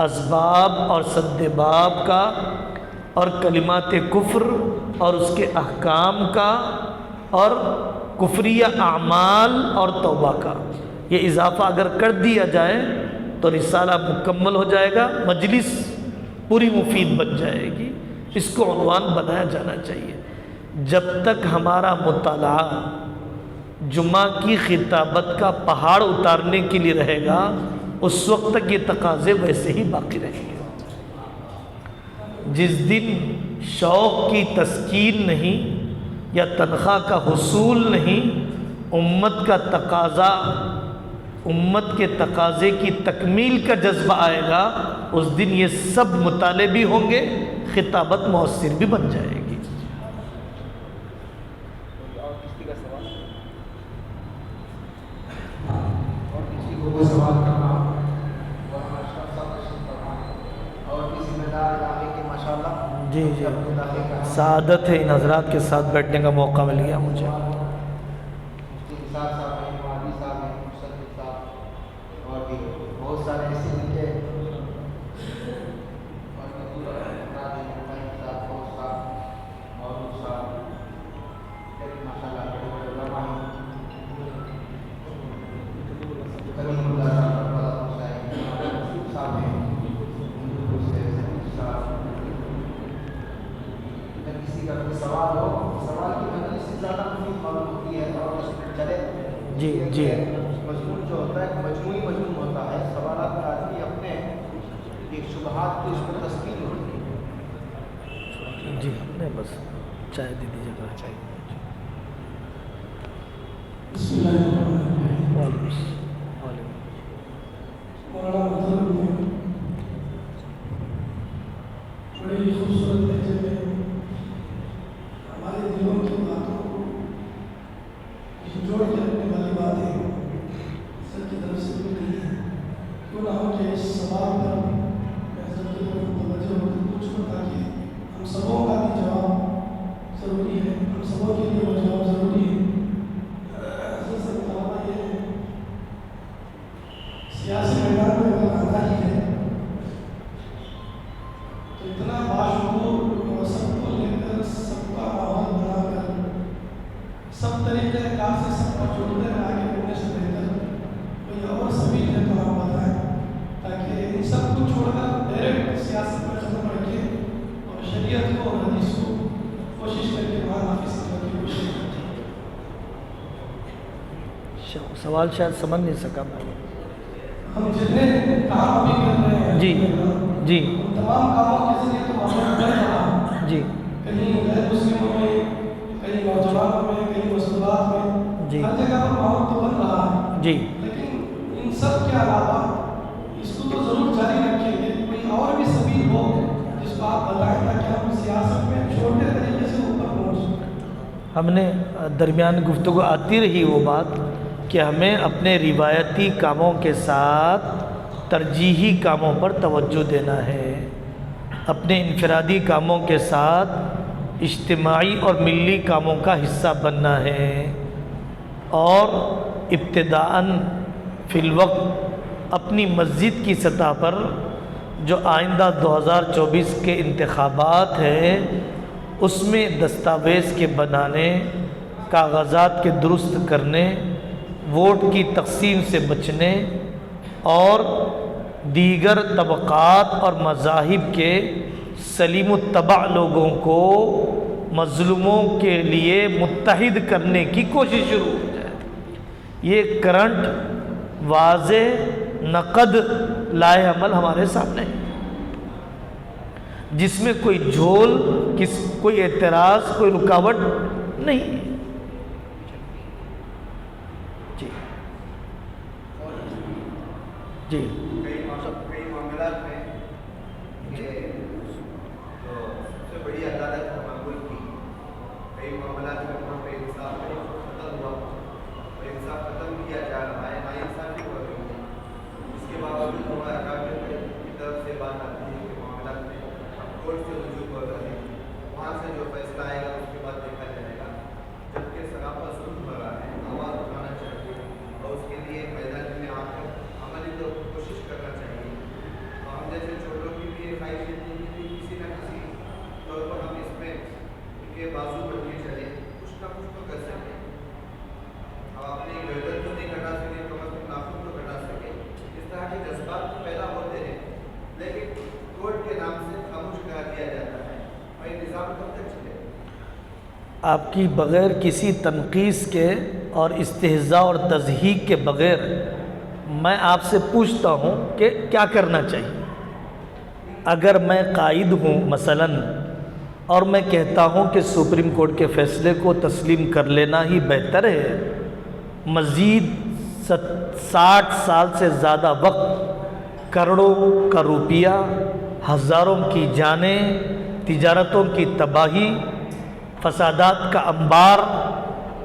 اسباب اور سد باب کا اور کلمات کفر اور اس کے احکام کا اور کفریہ اعمال اور توبہ کا، یہ اضافہ اگر کر دیا جائے تو رسالہ مکمل ہو جائے گا، مجلس پوری مفید بن جائے گی۔ اس کو عنوان بنایا جانا چاہیے۔ جب تک ہمارا مطالعہ جمعہ کی خطابت کا پہاڑ اتارنے کے لیے رہے گا، اس وقت تک یہ تقاضے ویسے ہی باقی رہیں گے۔ جس دن شوق کی تسکین نہیں یا تنخواہ کا حصول نہیں، امت کا تقاضا، امت کے تقاضے کی تکمیل کا جذبہ آئے گا، اس دن یہ سب مطالعے بھی ہوں گے، خطابت مؤثر بھی بن جائے گی۔ اور کسی کا سوال؟ اور کسی کو کوئی سوال کرنا اور کسی مدار علاقے کے ماشاءاللہ جی جی، سعادت ہے ان حضرات کے ساتھ بیٹھنے کا موقع مل گیا مجھے۔ مفتی نثار صاحب ہیں، مہدی صاحب ہیں، مصدق صاحب اور بھی بہت سارے ایسے ہیں کہ جی جی مضمون جو ہوتا ہے مجموعی مضمون ہوتا ہے، سوالات کا آدمی اپنے ایک شبہات کی اس پر تسکین ہوتی ہے۔ جی، نہیں بس چائے دے دیجیے گا۔ چائے مولانا مطلب میں بڑی خوبصورت لہجے میں ہمارے دلوں کی باتوں کو جوڑ کے رکھنے والی باتیں سر کی طرف سے بھی کہی ہیں۔ کیوں نہ ہو کہ اس سوال پر میں حضرت کی طرف متوجہ ہو کر پوچھوں تاکہ ہم سبوں کا بھی جواب ضروری ہے، ہم سبوں کے لیے وہ جواب ضروری ہے۔ حضرت سے مطالبہ یہ ہے، سیاسی میدان میں اگر آنا ہی ہے تو اتنا باشعور اور سب کو لے کر سب کا ماحول بنا کر سب طریقے کار سے سب کو جوڑنے میں آگے بڑھنے سے بہتر کوئی اور سبیل ہے تو ہم بتائیں، تاکہ ان سب کو چھوڑ کر ڈائریکٹ سیاست پر قدم رکھے اور شریعت کو اور حدیث کو کوشش کر کے وہاں نافذ کرنے کی کوشش کریں۔ سوال شاید سمجھ نہیں سکا میں۔ ہم جتنے کام ابھی کر رہے ہیں جی جی ان تمام کاموں کے ذریعے تو ماحول بن رہا ہے، جی کہیں غیر مسلموں میں، کہیں نوجوانوں میں، کہیں مستقبات میں، جی ہر جگہ پر ماحول تو بن رہا ہے، جی لیکن ان سب کے علاوہ اس کو تو ضرور جاری رکھیں گے، کوئی اور بھی سبیل ہو جس کو آپ بتائیں تاکہ ہم سیاست میں چھوٹے طریقے سے اوپر پہنچ سکیں۔ ہم نے درمیان گفتگو آتی رہی وہ بات کہ ہمیں اپنے روایتی کاموں کے ساتھ ترجیحی کاموں پر توجہ دینا ہے، اپنے انفرادی کاموں کے ساتھ اجتماعی اور ملی کاموں کا حصہ بننا ہے، اور ابتداءً فی الوقت اپنی مسجد کی سطح پر جو آئندہ 2024 کے انتخابات ہیں اس میں دستاویز کے بنانے، کاغذات کے درست کرنے، ووٹ کی تقسیم سے بچنے اور دیگر طبقات اور مذاہب کے سلیم الطبع لوگوں کو مظلوموں کے لیے متحد کرنے کی کوشش شروع ہو جائے۔ یہ کرنٹ واضح نقد لائے عمل ہمارے سامنے ہے، جس میں کوئی جھول، کوئی اعتراض، کوئی رکاوٹ نہیں ہے۔ جی جی کئی معاملات میں کہ جو سب سے بڑی عدالت ہمارے ملک کی، کئی معاملات میں وہاں پہ انصاف ختم ہوا اور انصاف ختم کیا جا رہا ہے، ناانصافی ہو رہی ہے۔ اس کے باوجود ہمارے اکابر کی طرف سے بات آتی ہے کہ معاملات میں کورٹ سے رجوع کر رہے ہیں، وہاں سے جو فیصلہ آئے گا اس کے بعد دیکھا جائے گا، جبکہ سراپا ظلم ہو رہا ہے۔ آواز اٹھانا چاہیے اور اس کے لیے میدان میں آ کر عملی طور پر کوشش کرنا چاہیے۔ اور ہم جیسے آپ کی بغیر کسی تنقیص کے اور استہزاء اور تضحیک کے بغیر میں آپ سے پوچھتا ہوں کہ کیا کرنا چاہیے؟ اگر میں قائد ہوں مثلاً اور میں کہتا ہوں کہ سپریم کورٹ کے فیصلے کو تسلیم کر لینا ہی بہتر ہے، مزید 60 سال سے زیادہ وقت، کروڑوں کا روپیہ، ہزاروں کی جانیں، تجارتوں کی تباہی، فسادات کا انبار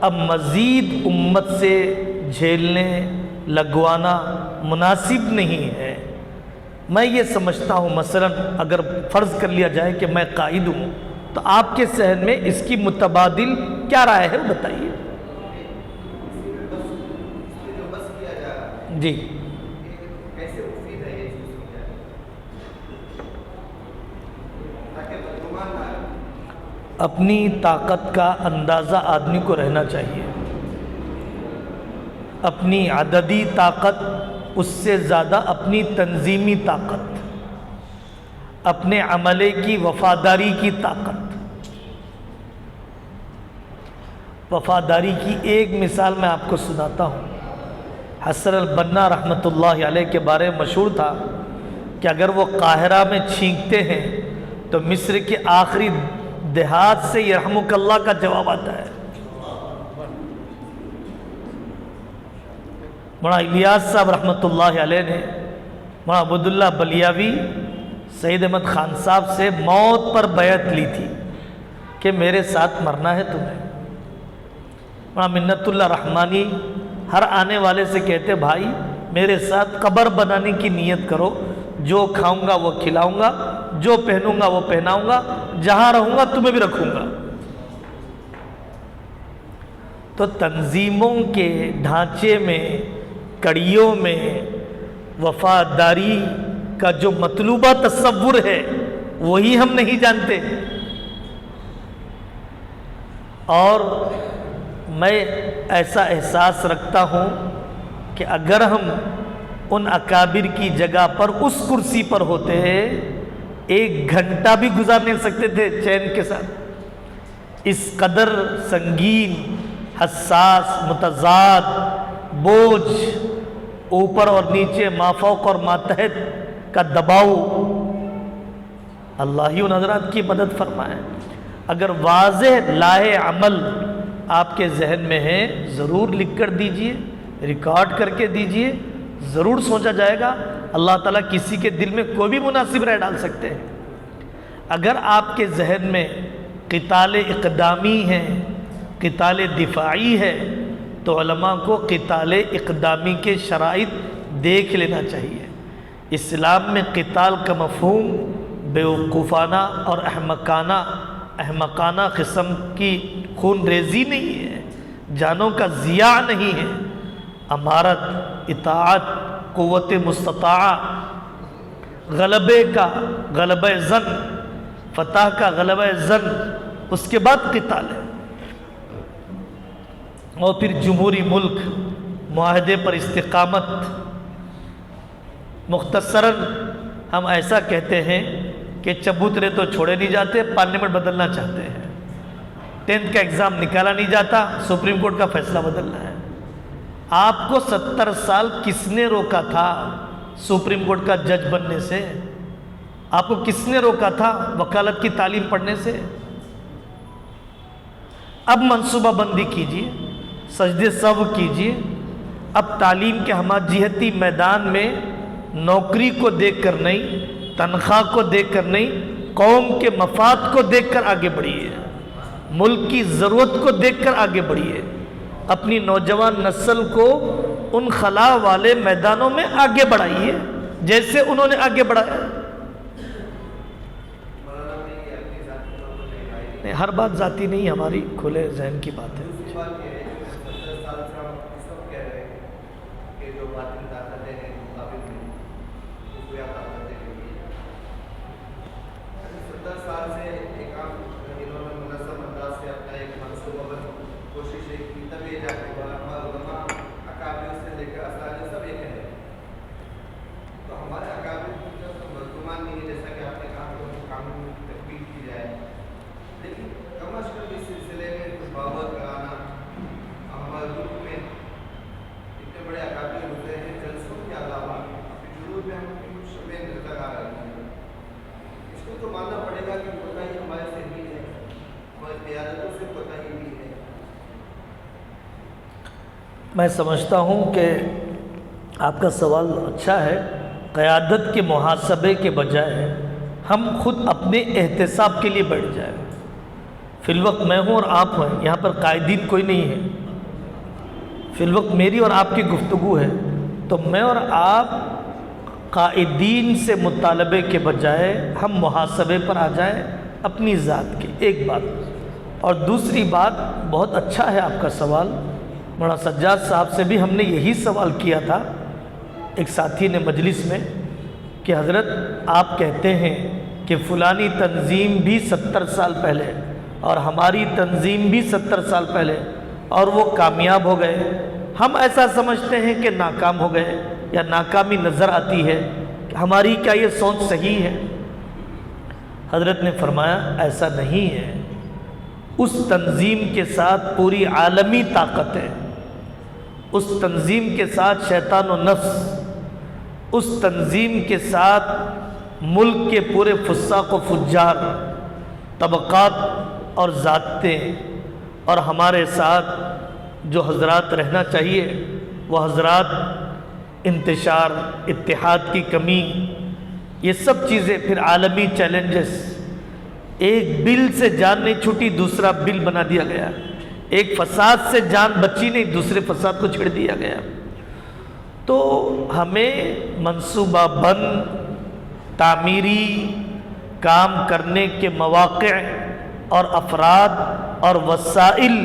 اب مزید امت سے جھیلنے لگوانا مناسب نہیں ہے۔ میں یہ سمجھتا ہوں مثلاً اگر فرض کر لیا جائے کہ میں قائد ہوں تو آپ کے ذہن میں اس کی متبادل کیا رائے ہے بتائیے؟ جی اپنی طاقت کا اندازہ آدمی کو رہنا چاہیے، اپنی عددی طاقت، اس سے زیادہ اپنی تنظیمی طاقت، اپنے عملے کی وفاداری کی طاقت۔ وفاداری کی ایک مثال میں آپ کو سناتا ہوں۔ حسن البنا رحمۃ اللہ علیہ کے بارے میں مشہور تھا کہ اگر وہ قاہرہ میں چھینکتے ہیں تو مصر کے آخری دیہات سے یرحمک اللہ کا جواب آتا ہے۔ مولانا الیاس صاحب رحمۃ اللہ علیہ نے مولانا عبداللہ بلیاوی سید احمد خان صاحب سے موت پر بیعت لی تھی کہ میرے ساتھ مرنا ہے تمہیں۔ مولانا منت اللہ رحمانی ہر آنے والے سے کہتے بھائی میرے ساتھ قبر بنانے کی نیت کرو، جو کھاؤں گا وہ کھلاؤں گا، جو پہنوں گا وہ پہناؤں گا، جہاں رہوں گا تمہیں بھی رکھوں گا۔ تو تنظیموں کے ڈھانچے میں، کڑیوں میں وفاداری کا جو مطلوبہ تصور ہے وہی ہم نہیں جانتے۔ اور میں ایسا احساس رکھتا ہوں کہ اگر ہم ان اکابر کی جگہ پر اس کرسی پر ہوتے ہیں 1 گھنٹہ بھی گزار نہیں سکتے تھے چین کے ساتھ۔ اس قدر سنگین، حساس، متضاد، بوجھ، اوپر اور نیچے، مافوق اور ماتحت کا دباؤ، اللہ ہی ان حضرات کی مدد فرمائے۔ اگر واضح لائحہ عمل آپ کے ذہن میں ہے ضرور لکھ کر دیجئے، ریکارڈ کر کے دیجئے، ضرور سوچا جائے گا۔ اللہ تعالیٰ کسی کے دل میں کوئی بھی مناسب رائے ڈال سکتے ہیں۔ اگر آپ کے ذہن میں قتال اقدامی ہے، قتال دفاعی ہے، تو علماء کو قتال اقدامی کے شرائط دیکھ لینا چاہیے۔ اسلام میں قتال کا مفہوم بیوقوفانہ اور احمقانہ قسم کی خون ریزی نہیں ہے، جانوں کا ضیاع نہیں ہے۔ امارت، اطاعت، قوت مستطاعہ، غلبہ زن، فتح کا غلبہ زن، اس کے بعد قتال ہے۔ اور پھر جمہوری ملک، معاہدے پر استقامت۔ مختصراً ہم ایسا کہتے ہیں کہ چبوترے تو چھوڑے نہیں جاتے، پارلیمنٹ بدلنا چاہتے ہیں۔ 10th کا ایگزام نکالا نہیں جاتا، سپریم کورٹ کا فیصلہ بدلنا ہے۔ آپ کو 70 سال کس نے روکا تھا سپریم کورٹ کا جج بننے سے؟ آپ کو کس نے روکا تھا وکالت کی تعلیم پڑھنے سے؟ اب منصوبہ بندی کیجیے، سجدے سہو کیجیے۔ اب تعلیم کے ہمہ میدان میں نوکری کو دیکھ کر نہیں، تنخواہ کو دیکھ کر نہیں، قوم کے مفاد کو دیکھ کر آگے بڑھیے، ملک کی ضرورت کو دیکھ کر آگے بڑھیے۔ اپنی نوجوان نسل کو ان خلا والے میدانوں میں آگے بڑھائیے جیسے انہوں نے آگے بڑھایا۔ نہیں، ہر بات ذاتی نہیں، ہماری کھلے ذہن کی بات ہے۔ لیکن کم از کم اس سلسلے میں میں سمجھتا ہوں کہ آپ کا سوال اچھا ہے. قیادت کے محاسبے کے بجائے ہم خود اپنے احتساب کے لیے بیٹھ جائیں. فی الوقت میں ہوں اور آپ ہیں, یہاں پر قائدین کوئی نہیں ہے. فی الوقت میری اور آپ کی گفتگو ہے, تو میں اور آپ قائدین سے مطالبے کے بجائے ہم محاسبے پر آ جائیں اپنی ذات کے. ایک بات. اور دوسری بات, بہت اچھا ہے آپ کا سوال. مولانا سجاد صاحب سے بھی ہم نے یہی سوال کیا تھا ایک ساتھی نے مجلس میں, کہ حضرت آپ کہتے ہیں کہ فلانی تنظیم بھی 70 سال پہلے اور ہماری تنظیم بھی 70 سال پہلے, اور وہ کامیاب ہو گئے, ہم ایسا سمجھتے ہیں کہ ناکام ہو گئے یا ناکامی نظر آتی ہے, ہماری کیا یہ سوچ صحیح ہے؟ حضرت نے فرمایا ایسا نہیں ہے. اس تنظیم کے ساتھ پوری عالمی طاقت ہے, اس تنظیم کے ساتھ شیطان و نفس, اس تنظیم کے ساتھ ملک کے پورے فساق و فجار, طبقات اور ذاتیں, اور ہمارے ساتھ جو حضرات رہنا چاہیے وہ حضرات انتشار, اتحاد کی کمی, یہ سب چیزیں, پھر عالمی چیلنجز. ایک بل سے جان نہیں چھوٹی, دوسرا بل بنا دیا گیا. ایک فساد سے جان بچی نہیں, دوسرے فساد کو چھڑ دیا گیا. تو ہمیں منصوبہ بند تعمیری کام کرنے کے مواقع اور افراد اور وسائل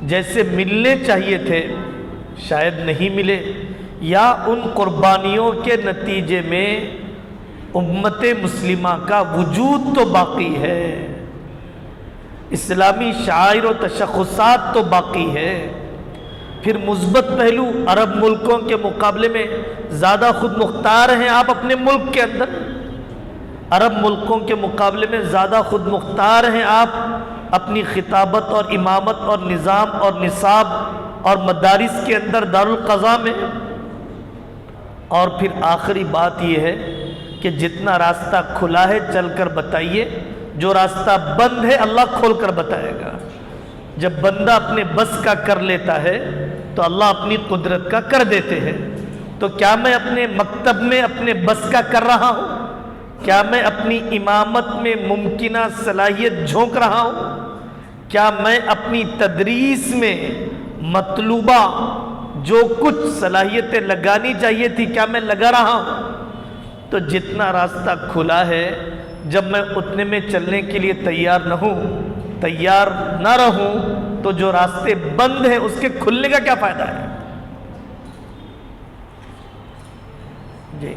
جیسے ملنے چاہیے تھے شاید نہیں ملے, یا ان قربانیوں کے نتیجے میں امت مسلمہ کا وجود تو باقی ہے, اسلامی شعائر و تشخصات تو باقی ہے. پھر مثبت پہلو, عرب ملکوں کے مقابلے میں زیادہ خود مختار ہیں آپ اپنے ملک کے اندر, عرب ملکوں کے مقابلے میں زیادہ خود مختار ہیں آپ اپنی خطابت اور امامت اور نظام اور نصاب اور مدارس کے اندر دارالقضاء میں. اور پھر آخری بات یہ ہے کہ جتنا راستہ کھلا ہے چل کر بتائیے, جو راستہ بند ہے اللہ کھول کر بتائے گا. جب بندہ اپنے بس کا کر لیتا ہے تو اللہ اپنی قدرت کا کر دیتے ہیں. تو کیا میں اپنے مکتب میں اپنے بس کا کر رہا ہوں؟ کیا میں اپنی امامت میں ممکنہ صلاحیت جھونک رہا ہوں؟ کیا میں اپنی تدریس میں مطلوبہ جو کچھ صلاحیتیں لگانی چاہیے تھی کیا میں لگا رہا ہوں؟ تو جتنا راستہ کھلا ہے, جب میں اتنے میں چلنے کے لیے تیار نہ رہوں تو جو راستے بند ہیں اس کے کھلنے کا کیا فائدہ ہے؟ جی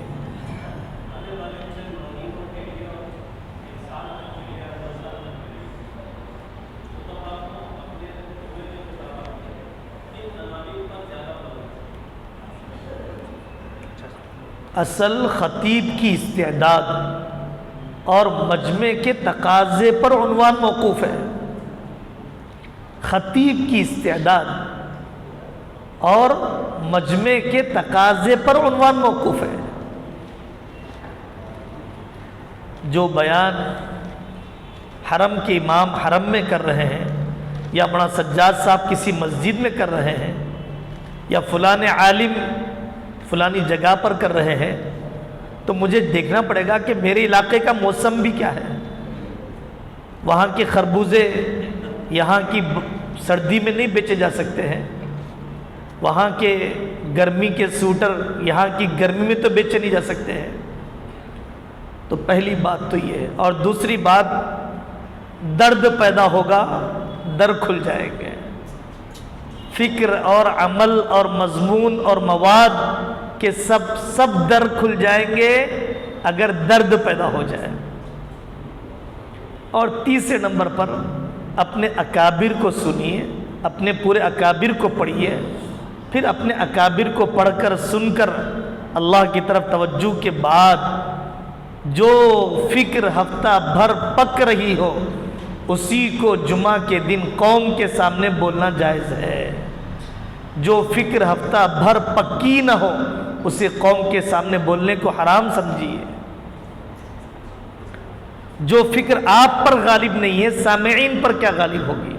اصل خطیب کی استعداد اور مجمع کے تقاضے پر عنوان موقوف ہے. خطیب کی استعداد اور مجمع کے تقاضے پر عنوان موقوف ہے. جو بیان حرم کے امام حرم میں کر رہے ہیں, یا مولانا سجاد صاحب کسی مسجد میں کر رہے ہیں, یا فلاں عالم فلانی جگہ پر کر رہے ہیں, تو مجھے دیکھنا پڑے گا کہ میرے علاقے کا موسم بھی کیا ہے. وہاں کے خربوزے یہاں کی سردی میں نہیں بیچے جا سکتے ہیں, وہاں کے گرمی کے سوٹر یہاں کی گرمی میں تو بیچے نہیں جا سکتے ہیں. تو پہلی بات تو یہ ہے. اور دوسری بات, درد پیدا ہوگا, در کھل جائیں گے. فکر اور عمل اور مضمون اور مواد کے سب در کھل جائیں گے اگر درد پیدا ہو جائے. اور تیسرے نمبر پر اپنے اکابر کو سنیے, اپنے پورے اکابر کو پڑھیے, پھر اپنے اکابر کو پڑھ کر سن کر اللہ کی طرف توجہ کے بعد جو فکر ہفتہ بھر پک رہی ہو اسی کو جمعہ کے دن قوم کے سامنے بولنا جائز ہے. جو فکر ہفتہ بھر پکی نہ ہو اسے قوم کے سامنے بولنے کو حرام سمجھیے. جو فکر آپ پر غالب نہیں ہے سامعین پر کیا غالب ہوگی؟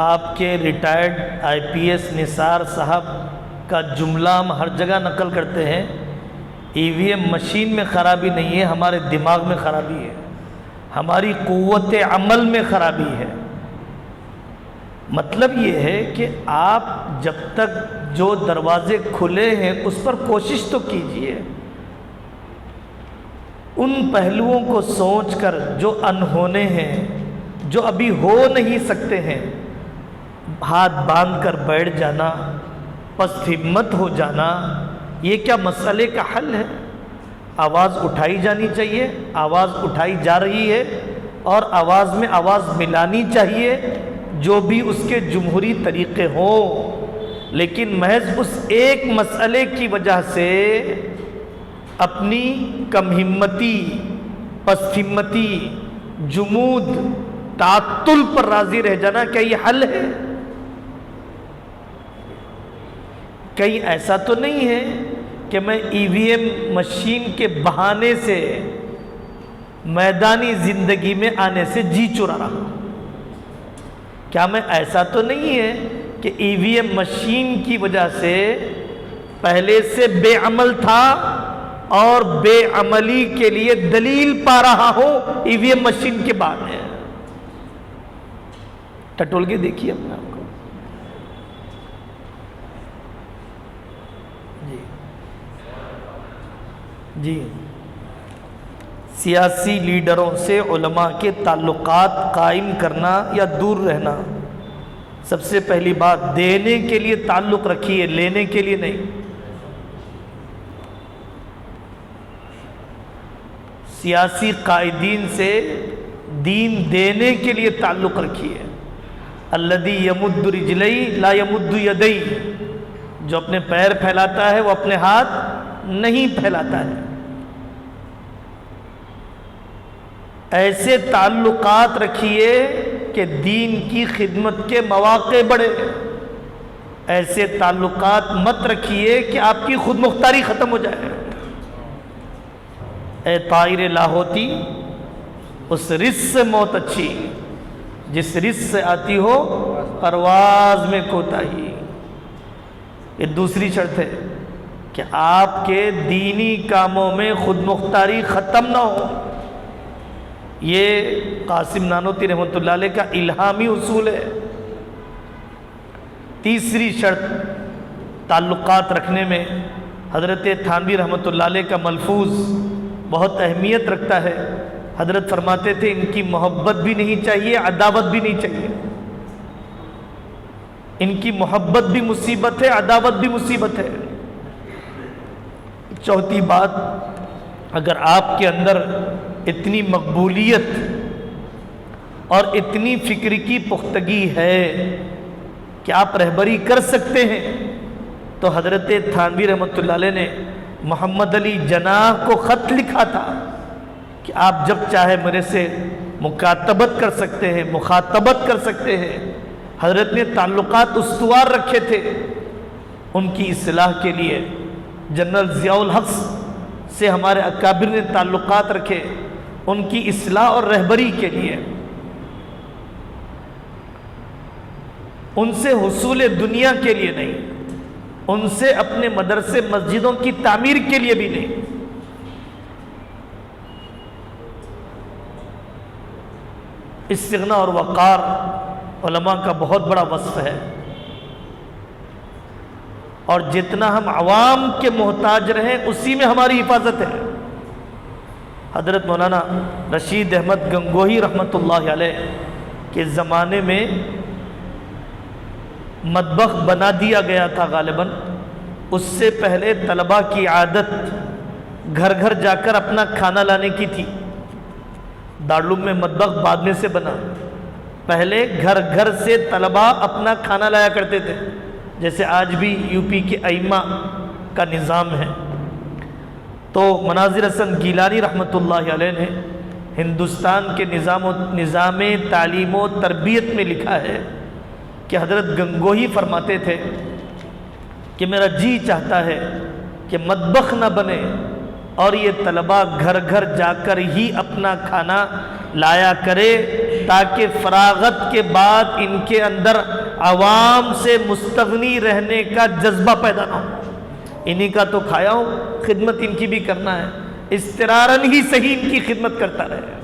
آپ کے ریٹائرڈ IPS نثار صاحب کا جملہ ہم ہر جگہ نقل کرتے ہیں، EVM مشین میں خرابی نہیں ہے، ہمارے دماغ میں خرابی ہے، ہماری قوت عمل میں خرابی ہے۔ مطلب یہ ہے کہ آپ جب تک جو دروازے کھلے ہیں اس پر کوشش تو کیجئے، ان پہلوؤں کو سوچ کر جو انہونے ہیں، جو ابھی ہو نہیں سکتے ہیں، ہاتھ باندھ کر بیٹھ جانا، پست ہمت ہو جانا، یہ کیا مسئلے کا حل ہے؟ آواز اٹھائی جانی چاہیے، آواز اٹھائی جا رہی ہے، اور آواز میں آواز ملانی چاہیے، جو بھی اس کے جمہوری طریقے ہوں، لیکن محض اس ایک مسئلے کی وجہ سے اپنی کم ہمتی، پست ہمتی، جمود، تعطل پر راضی رہ جانا، کیا یہ حل ہے؟ کہیں ایسا تو نہیں ہے کہ میں EVM مشین کے بہانے سے میدانی زندگی میں آنے سے جی چرا رہا ہوں؟ کیا میں ایسا تو نہیں ہے کہ EVM مشین کی وجہ سے پہلے سے بے عمل تھا اور بے عملی کے لیے دلیل پا رہا ہوں EVM مشین کے بعد ہے؟ ٹٹول کے دیکھیے اپنے آپ کو۔ جی سیاسی لیڈروں سے علماء کے تعلقات قائم کرنا یا دور رہنا، سب سے پہلی بات دینے کے لیے تعلق رکھیے، لینے کے لیے نہیں۔ سیاسی قائدین سے دین دینے کے لیے تعلق رکھیے۔ الذی یمد رجلی لا یمد یدی، جو اپنے پیر پھیلاتا ہے وہ اپنے ہاتھ نہیں پھیلاتا ہے۔ ایسے تعلقات رکھیے کہ دین کی خدمت کے مواقع بڑھے، ایسے تعلقات مت رکھیے کہ آپ کی خود مختاری ختم ہو جائے۔ اے طائر لاہوتی، اس رزق سے موت اچھی جس رزق سے آتی ہو پرواز میں کوتاہی۔ یہ دوسری شرط ہے کہ آپ کے دینی کاموں میں خود مختاری ختم نہ ہو۔ یہ قاسم نانوتی رحمۃ اللہ علیہ کا الہامی اصول ہے۔ تیسری شرط تعلقات رکھنے میں حضرت تھانوی رحمۃ اللہ علیہ کا ملفوظ بہت اہمیت رکھتا ہے۔ حضرت فرماتے تھے ان کی محبت بھی نہیں چاہیے، عداوت بھی نہیں چاہیے۔ ان کی محبت بھی مصیبت ہے، عداوت بھی مصیبت ہے۔ چوتھی بات، اگر آپ کے اندر اتنی مقبولیت اور اتنی فکر کی پختگی ہے کہ آپ رہبری کر سکتے ہیں، تو حضرت تھانوی رحمۃ اللہ علیہ نے محمد علی جناح کو خط لکھا تھا کہ آپ جب چاہے میرے سے مکاتبت کر سکتے ہیں، مخاطبت کر سکتے ہیں۔ حضرت نے تعلقات استوار رکھے تھے ان کی اصلاح کے لیے۔ جنرل ضیاء الحق سے ہمارے اکابر نے تعلقات رکھے ان کی اصلاح اور رہبری کے لیے۔ ان سے حصول دنیا کے لیے نہیں، ان سے اپنے مدرسے مسجدوں کی تعمیر کے لیے بھی نہیں۔ استغنا اور وقار علماء کا بہت بڑا وصف ہے، اور جتنا ہم عوام کے محتاج رہیں اسی میں ہماری حفاظت ہے۔ حضرت مولانا رشید احمد گنگوہی رحمۃ اللہ علیہ کے زمانے میں مطبخ بنا دیا گیا تھا غالباً، اس سے پہلے طلباء کی عادت گھر گھر جا کر اپنا کھانا لانے کی تھی۔ دارالعلوم میں مطبخ بعد میں سے بنا، پہلے گھر گھر سے طلباء اپنا کھانا لایا کرتے تھے، جیسے آج بھی UP کے ائمہ کا نظام ہے۔ تو مناظر حسن گیلانی رحمۃ اللہ علیہ نے ہندوستان کے نظام تعلیم و تربیت میں لکھا ہے کہ حضرت گنگوہی فرماتے تھے کہ میرا جی چاہتا ہے کہ مطبخ نہ بنے اور یہ طلباء گھر گھر جا کر ہی اپنا کھانا لایا کرے، تاکہ فراغت کے بعد ان کے اندر عوام سے مستغنی رہنے کا جذبہ پیدا نہ ہو. انہی کا تو کھایا ہوں، خدمت ان کی بھی کرنا ہے، استراراً ہی صحیح ان کی خدمت کرتا رہے.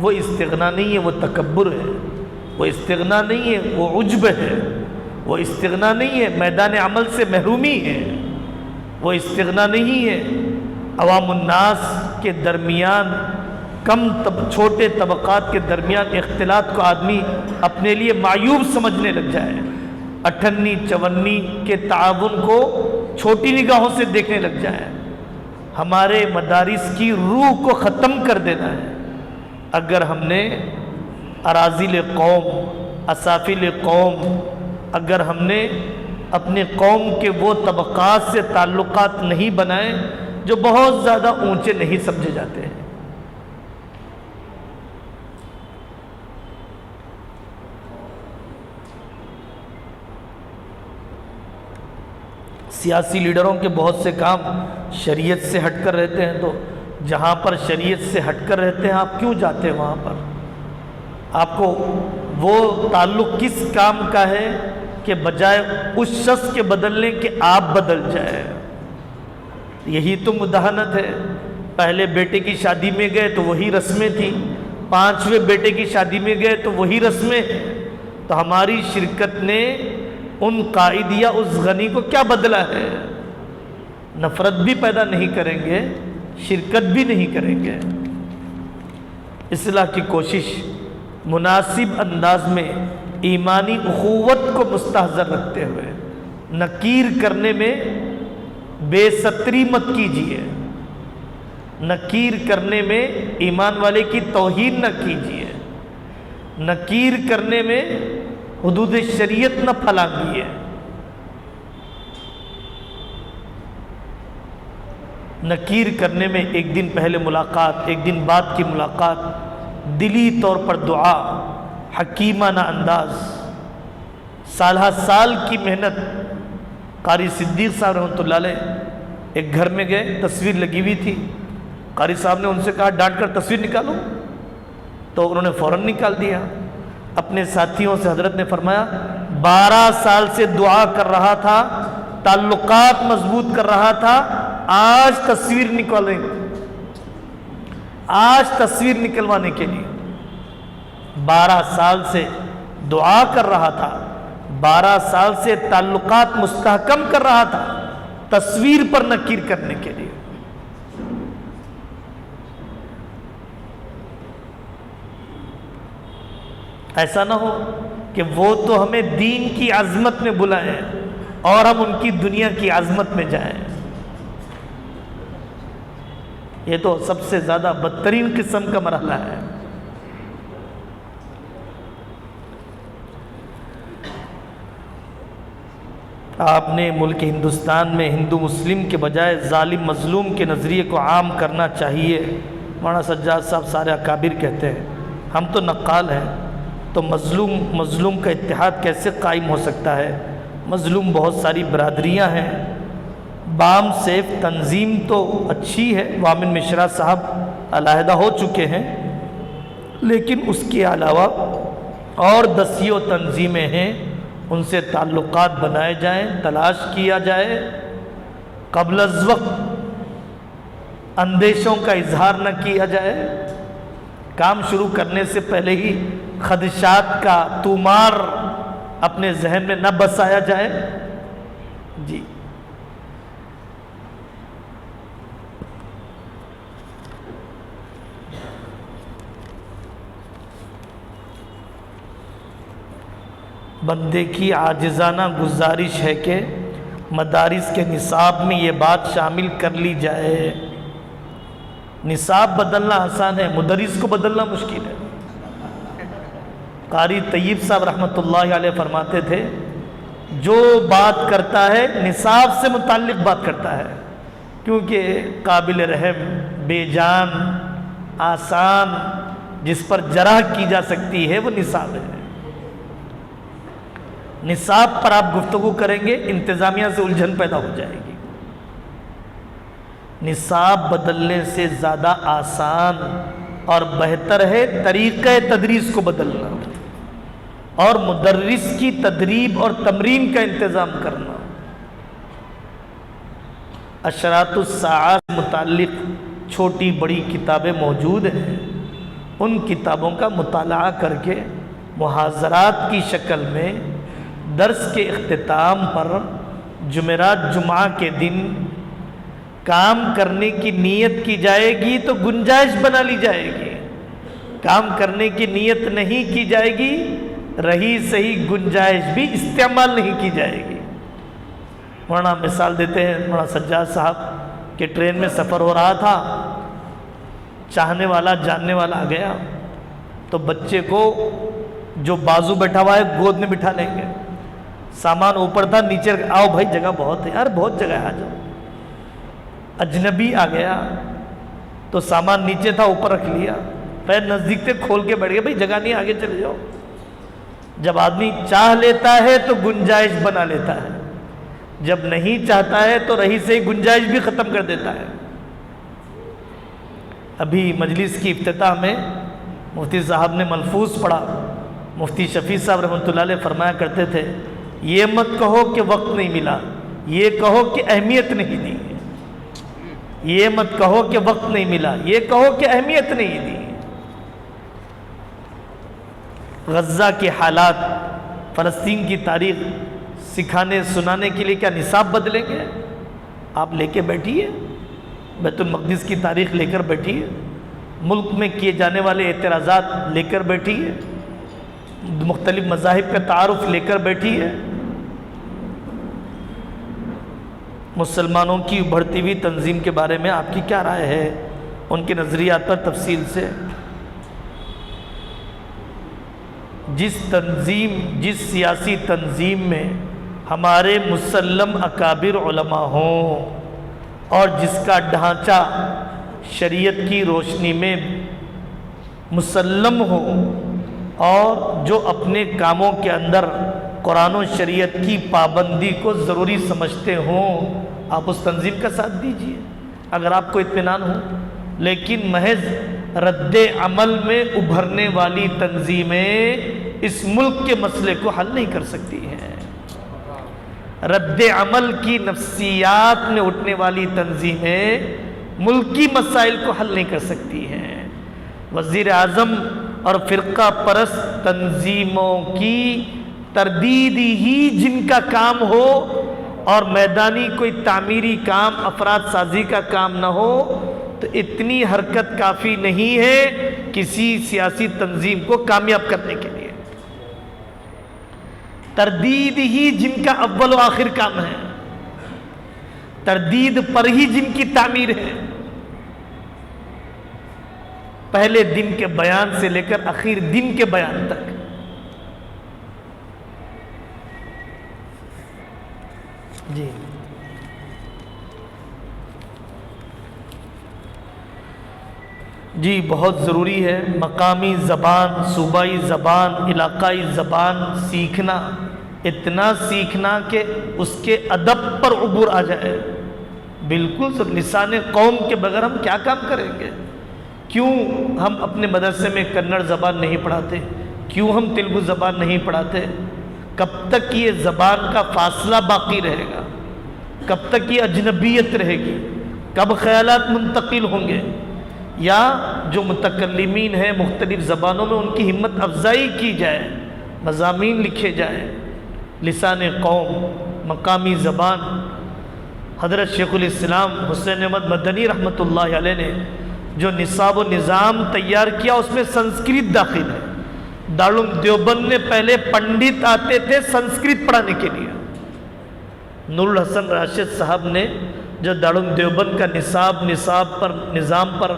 وہ استغنا نہیں ہے، وہ تکبر ہے. وہ استغنا نہیں ہے، وہ عجب ہے. وہ استغنا نہیں ہے، میدان عمل سے محرومی ہے. وہ استغنا نہیں ہے، عوام الناس کے درمیان چھوٹے طبقات کے درمیان اختلاط کو آدمی اپنے لیے معیوب سمجھنے لگ جائے، اٹھنی چونی کے تعاون کو چھوٹی نگاہوں سے دیکھنے لگ جائے. ہمارے مدارس کی روح کو ختم کر دینا ہے. اگر ہم نے اراذل قوم، اسافل قوم، اگر ہم نے اپنے قوم کے وہ طبقات سے تعلقات نہیں بنائے جو بہت زیادہ اونچے نہیں سمجھے جاتے ہیں. سیاسی لیڈروں کے بہت سے کام شریعت سے ہٹ کر رہتے ہیں، تو جہاں پر شریعت سے ہٹ کر رہتے ہیں آپ کیوں جاتے ہیں وہاں پر؟ آپ کو وہ تعلق کس کام کا ہے کہ بجائے اس شخص کے بدلنے کے آپ بدل جائے؟ یہی تو مداہنت ہے. پہلے بیٹے کی شادی میں گئے تو وہی رسمیں تھیں، 5ویں بیٹے کی شادی میں گئے تو وہی رسمیں. تو ہماری شرکت نے ان قائد یا اس غنی کو کیا بدلا ہے؟ نفرت بھی پیدا نہیں کریں گے، شرکت بھی نہیں کریں گے. اصلاح کی کوشش مناسب انداز میں ایمانی اخوت کو مستحضر رکھتے ہوئے، نکیر کرنے میں بے ستری مت کیجیے. نکیر کرنے میں ایمان والے کی توہین نہ کیجیے. نکیر کرنے میں حدود شریعت نہ پھلانگیے. نکیر کرنے میں ایک دن پہلے ملاقات، ایک دن بعد کی ملاقات، دلی طور پر دعا، حکیمانہ انداز، سالہ سال کی محنت. قاری صدیق صاحب رحمۃ اللہ علیہ ایک گھر میں گئے، تصویر لگی ہوئی تھی. قاری صاحب نے ان سے کہا ڈانٹ کر تصویر نکالو، تو انہوں نے فوراً نکال دیا. اپنے ساتھیوں سے حضرت نے فرمایا 12 سال سے دعا کر رہا تھا، تعلقات مضبوط کر رہا تھا، آج تصویر نکالیں، آج تصویر نکلوانے کے لیے 12 سال سے دعا کر رہا تھا، 12 سال سے تعلقات مستحکم کر رہا تھا، تصویر پر نکیر کرنے کے لیے. ایسا نہ ہو کہ وہ تو ہمیں دین کی عظمت میں بلائیں اور ہم ان کی دنیا کی عظمت میں جائیں. یہ تو سب سے زیادہ بدترین قسم کا مرحلہ ہے. آپ نے ملک ہندوستان میں ہندو مسلم کے بجائے ظالم مظلوم کے نظریے کو عام کرنا چاہیے. مولانا سجاد صاحب سارے اکابر کہتے ہیں ہم تو نقال ہیں، تو مظلوم کا اتحاد کیسے قائم ہو سکتا ہے؟ مظلوم بہت ساری برادریاں ہیں. بام سیف تنظیم تو اچھی ہے، وامن مشرا صاحب علیحدہ ہو چکے ہیں، لیکن اس کے علاوہ اور 10 تنظیمیں ہیں، ان سے تعلقات بنائے جائیں، تلاش کیا جائے. قبل از وقت اندیشوں کا اظہار نہ کیا جائے. کام شروع کرنے سے پہلے ہی خدشات کا طومار اپنے ذہن میں نہ بسایا جائے. جی بندے کی عاجزانہ گزارش ہے کہ مدارس کے نصاب میں یہ بات شامل کر لی جائے. نصاب بدلنا آسان ہے، مدرس کو بدلنا مشکل ہے. قاری طیب صاحب رحمۃ اللہ علیہ فرماتے تھے جو بات کرتا ہے نصاب سے متعلق بات کرتا ہے، کیونکہ قابل رحم، بے جان، آسان، جس پر جرح کی جا سکتی ہے وہ نصاب ہے. نصاب پر آپ گفتگو کریں گے انتظامیہ سے الجھن پیدا ہو جائے گی. نصاب بدلنے سے زیادہ آسان اور بہتر ہے طریقہ تدریس کو بدلنا اور مدرس کی تدریب اور تمرین کا انتظام کرنا۔ اشراط الساعہ سے متعلق چھوٹی بڑی کتابیں موجود ہیں، ان کتابوں کا مطالعہ کر کے محاضرات کی شکل میں درس کے اختتام پر جمعرات جمعہ کے دن کام کرنے کی نیت کی جائے گی تو گنجائش بنا لی جائے گی، کام کرنے کی نیت نہیں کی جائے گی رہی صحیح گنجائش بھی استعمال نہیں کی جائے گی۔ مولانا مثال دیتے ہیں، مولانا سجاد صاحب کہ ٹرین میں سفر ہو رہا تھا، چاہنے والا جاننے والا آ گیا تو بچے کو جو بازو بیٹھا ہوا ہے گود میں بٹھا لیں گے، سامان اوپر تھا نیچے آؤ بھائی جگہ بہت ہے، یار بہت جگہ ہے آ جاؤ۔ اجنبی آ گیا تو سامان نیچے تھا اوپر رکھ لیا، پیر نزدیک سے کھول کے بیٹھ گیا، بھائی جگہ نہیں آگے چلے جاؤ۔ جب آدمی چاہ لیتا ہے تو گنجائش بنا لیتا ہے، جب نہیں چاہتا ہے تو رہی سے گنجائش بھی ختم کر دیتا ہے۔ ابھی مجلس کی افتتاح میں مفتی صاحب نے ملفوظ پڑھا، مفتی شفیع صاحب رحمۃ اللہ علیہ فرمایا کرتے تھے، یہ مت کہو کہ وقت نہیں ملا، یہ کہو کہ اہمیت نہیں دی۔ یہ مت کہو کہ وقت نہیں ملا، یہ کہو کہ اہمیت نہیں دی۔ غزہ کے حالات، فلسطین کی تاریخ سکھانے سنانے کے لیے کیا نصاب بدلیں گے؟ آپ لے کے بیٹھیے، بیت المقدس کی تاریخ لے کر بیٹھیے، ملک میں کیے جانے والے اعتراضات لے کر بیٹھیے، مختلف مذاہب کا تعارف لے کر بیٹھیے، مسلمانوں کی ابھرتی ہوئی تنظیم کے بارے میں آپ کی کیا رائے ہے، ان کے نظریات پر تفصیل سے۔ جس سیاسی تنظیم میں ہمارے مسلم اکابر علماء ہوں اور جس کا ڈھانچہ شریعت کی روشنی میں مسلم ہو اور جو اپنے کاموں کے اندر قرآن و شریعت کی پابندی کو ضروری سمجھتے ہوں، آپ اس تنظیم کا ساتھ دیجیے اگر آپ کو اطمینان ہو۔ لیکن محض رد عمل میں ابھرنے والی تنظیمیں اس ملک کے مسئلے کو حل نہیں کر سکتی ہیں۔ رد عمل کی نفسیات میں اٹھنے والی تنظیمیں ملکی مسائل کو حل نہیں کر سکتی ہیں۔ وزیر اعظم اور فرقہ پرست تنظیموں کی تردید ہی جن کا کام ہو اور میدانی کوئی تعمیری کام، افراد سازی کا کام نہ ہو تو اتنی حرکت کافی نہیں ہے کسی سیاسی تنظیم کو کامیاب کرنے کے لیے۔ تردید ہی جن کا اول و آخر کام ہے، تردید پر ہی جن کی تعمیر ہے، پہلے دن کے بیان سے لے کر اخیر دن کے بیان تک۔ جی جی بہت ضروری ہے مقامی زبان، صوبائی زبان، علاقائی زبان سیکھنا، اتنا سیکھنا کہ اس کے ادب پر عبور آ جائے۔ بالکل سب لسان قوم کے بغیر ہم کیا کام کریں گے؟ کیوں ہم اپنے مدرسے میں کنڑ زبان نہیں پڑھاتے؟ کیوں ہم تیلگو زبان نہیں پڑھاتے؟ کب تک یہ زبان کا فاصلہ باقی رہے گا؟ کب تک یہ اجنبیت رہے گی؟ کب خیالات منتقل ہوں گے؟ یا جو متکلمین ہیں مختلف زبانوں میں ان کی ہمت افزائی کی جائے، مضامین لکھے جائیں، لسان قوم، مقامی زبان۔ حضرت شیخ الاسلام حسین احمد مدنی رحمۃ اللہ علیہ نے جو نصاب و نظام تیار کیا اس میں سنسکرت داخل ہے۔ دارالعلوم دیوبند میں پہلے پنڈت آتے تھے سنسکرت پڑھانے کے لیے۔ نور الحسن راشد صاحب نے جو دارالعلوم دیوبند کا نظام پر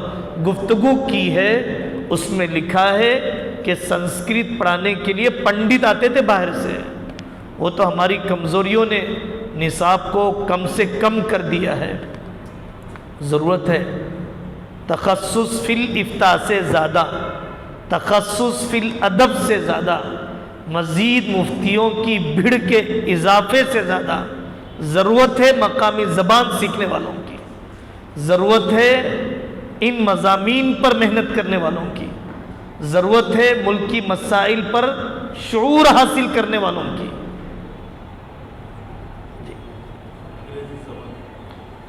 گفتگو کی ہے اس میں لکھا ہے کہ سنسکرت پڑھانے کے لیے پنڈت آتے تھے باہر سے۔ وہ تو ہماری کمزوریوں نے نصاب کو کم سے کم کر دیا ہے۔ ضرورت ہے تخصص فی الافتاء سے زیادہ، تخصص فی الادب سے زیادہ، مزید مفتیوں کی بھیڑ کے اضافے سے زیادہ ضرورت ہے مقامی زبان سیکھنے والوں کی۔ ضرورت ہے ان مضامین پر محنت کرنے والوں کی، ضرورت ہے ملکی مسائل پر شعور حاصل کرنے والوں کی۔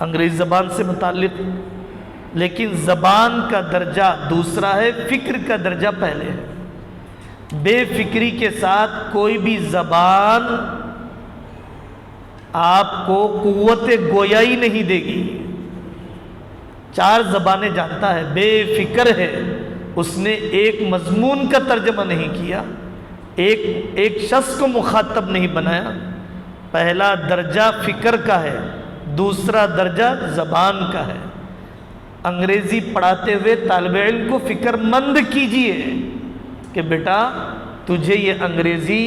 انگریزی زبان سے متعلق، لیکن زبان کا درجہ دوسرا ہے، فکر کا درجہ پہلے ہے۔ بے فکری کے ساتھ کوئی بھی زبان آپ کو قوت گویائی نہیں دے گی۔ 4 زبانیں جانتا ہے، بے فکر ہے، اس نے ایک مضمون کا ترجمہ نہیں کیا، ایک شخص کو مخاطب نہیں بنایا۔ پہلا درجہ فکر کا ہے، دوسرا درجہ زبان کا ہے۔ انگریزی پڑھاتے ہوئے طالب علم کو فکر مند کیجئے کہ بیٹا تجھے یہ انگریزی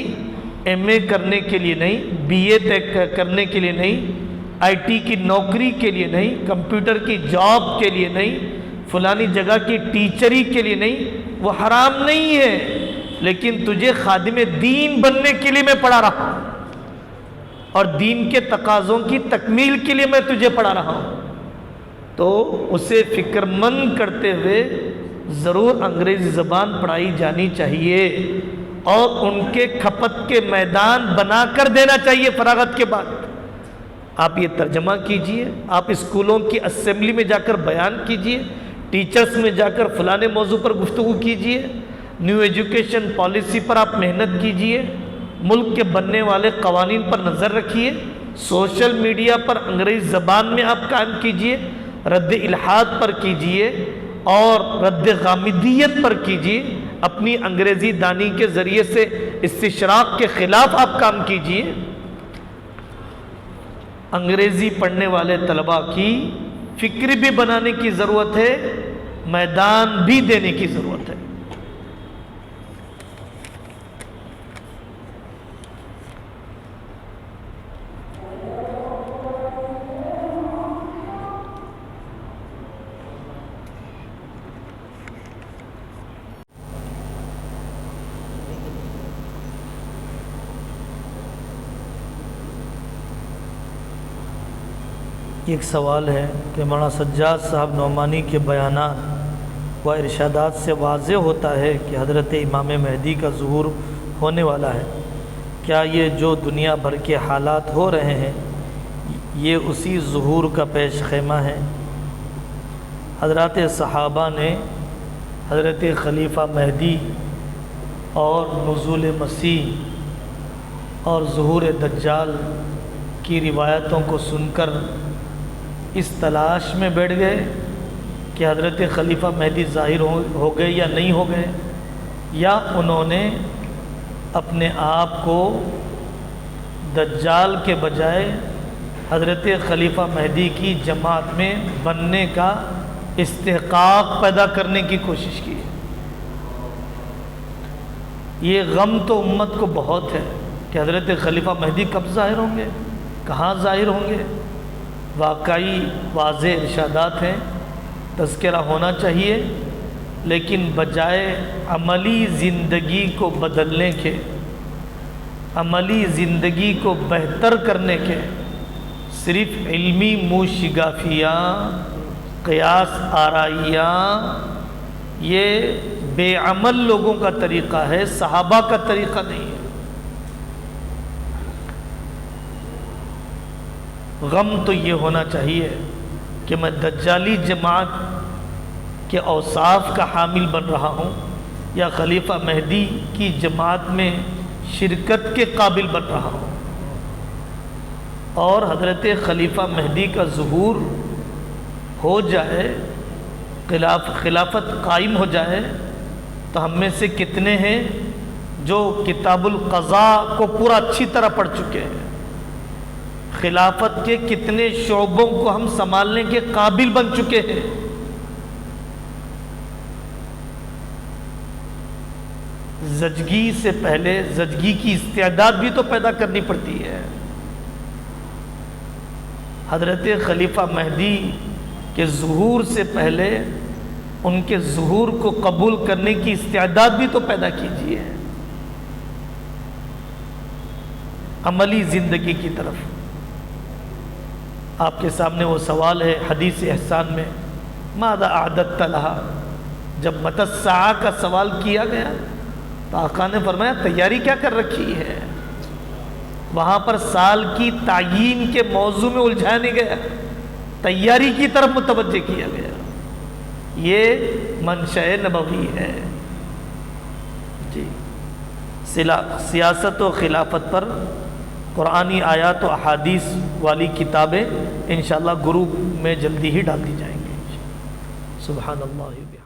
ایم اے کرنے کے لیے نہیں، بی اے کرنے کے لیے نہیں، آئی ٹی کی نوکری کے لیے نہیں، کمپیوٹر کی جاب کے لیے نہیں، فلانی جگہ کی ٹیچری کے لیے نہیں، وہ حرام نہیں ہے، لیکن تجھے خادم دین بننے کے لیے میں پڑھا رہا ہوں، اور دین کے تقاضوں کی تکمیل کے لیے میں تجھے پڑھا رہا ہوں۔ تو اسے فکر مند کرتے ہوئے ضرور انگریزی زبان پڑھائی جانی چاہیے، اور ان کے کھپت کے میدان بنا کر دینا چاہیے فراغت کے بعد۔ آپ یہ ترجمہ کیجئے، آپ اسکولوں کی اسمبلی میں جا کر بیان کیجئے، ٹیچرز میں جا کر فلانے موضوع پر گفتگو کیجئے، نیو ایجوکیشن پالیسی پر آپ محنت کیجئے، ملک کے بننے والے قوانین پر نظر رکھیے، سوشل میڈیا پر انگریزی زبان میں آپ قائم کیجئے، رد الحاد پر کیجئے اور رد غامدیت پر کیجئے، اپنی انگریزی دانی کے ذریعے سے استشراق کے خلاف آپ کام کیجئے۔ انگریزی پڑھنے والے طلباء کی فکر بھی بنانے کی ضرورت ہے، میدان بھی دینے کی ضرورت ہے۔ ایک سوال ہے کہ مولانا سجاد صاحب نعمانی کے بیانات و ارشادات سے واضح ہوتا ہے کہ حضرت امام مہدی کا ظہور ہونے والا ہے، کیا یہ جو دنیا بھر کے حالات ہو رہے ہیں یہ اسی ظہور کا پیش خیمہ ہے؟ حضرات صحابہ نے حضرت خلیفہ مہدی اور نزول مسیح اور ظہور دجال کی روایتوں کو سن کر اس تلاش میں بیٹھ گئے کہ حضرت خلیفہ مہدی ظاہر ہو گئے یا نہیں ہو گئے، یا انہوں نے اپنے آپ کو دجال کے بجائے حضرت خلیفہ مہدی کی جماعت میں بننے کا استحقاق پیدا کرنے کی کوشش کی؟ یہ غم تو امت کو بہت ہے کہ حضرت خلیفہ مہدی کب ظاہر ہوں گے، کہاں ظاہر ہوں گے۔ واقعی واضح ارشادات ہیں، تذکرہ ہونا چاہیے، لیکن بجائے عملی زندگی کو بدلنے کے، عملی زندگی کو بہتر کرنے کے، صرف علمی موشگافیاں، قیاس آرائیاں، یہ بے عمل لوگوں کا طریقہ ہے، صحابہ کا طریقہ نہیں ہے۔ غم تو یہ ہونا چاہیے کہ میں دجالی جماعت کے اوصاف کا حامل بن رہا ہوں یا خلیفہ مہدی کی جماعت میں شرکت کے قابل بن رہا ہوں، اور حضرت خلیفہ مہدی کا ظہور ہو جائے، خلافت قائم ہو جائے، تو ہم میں سے کتنے ہیں جو کتاب القضاء کو پورا اچھی طرح پڑھ چکے ہیں؟ خلافت کے کتنے شعبوں کو ہم سنبھالنے کے قابل بن چکے ہیں؟ زچگی سے پہلے زچگی کی استعداد بھی تو پیدا کرنی پڑتی ہے۔ حضرت خلیفہ مہدی کے ظہور سے پہلے ان کے ظہور کو قبول کرنے کی استعداد بھی تو پیدا کیجیے، عملی زندگی کی طرف۔ آپ کے سامنے وہ سوال ہے حدیث احسان میں ماذا اعددت لہا، جب متی الساعہ کا سوال کیا گیا تو آقا نے فرمایا تیاری کیا کر رکھی ہے. وہاں پر سال کی تعیین کے موضوع میں الجھایا نہیں گیا، تیاری کی طرف متوجہ کیا گیا. یہ منشأ نبوی ہے. جی سیاست و خلافت پر قرآنی آیات و احادیث والی کتابیں انشاءاللہ گروپ میں جلدی ہی ڈال دی جائیں گی. سبحان اللہ.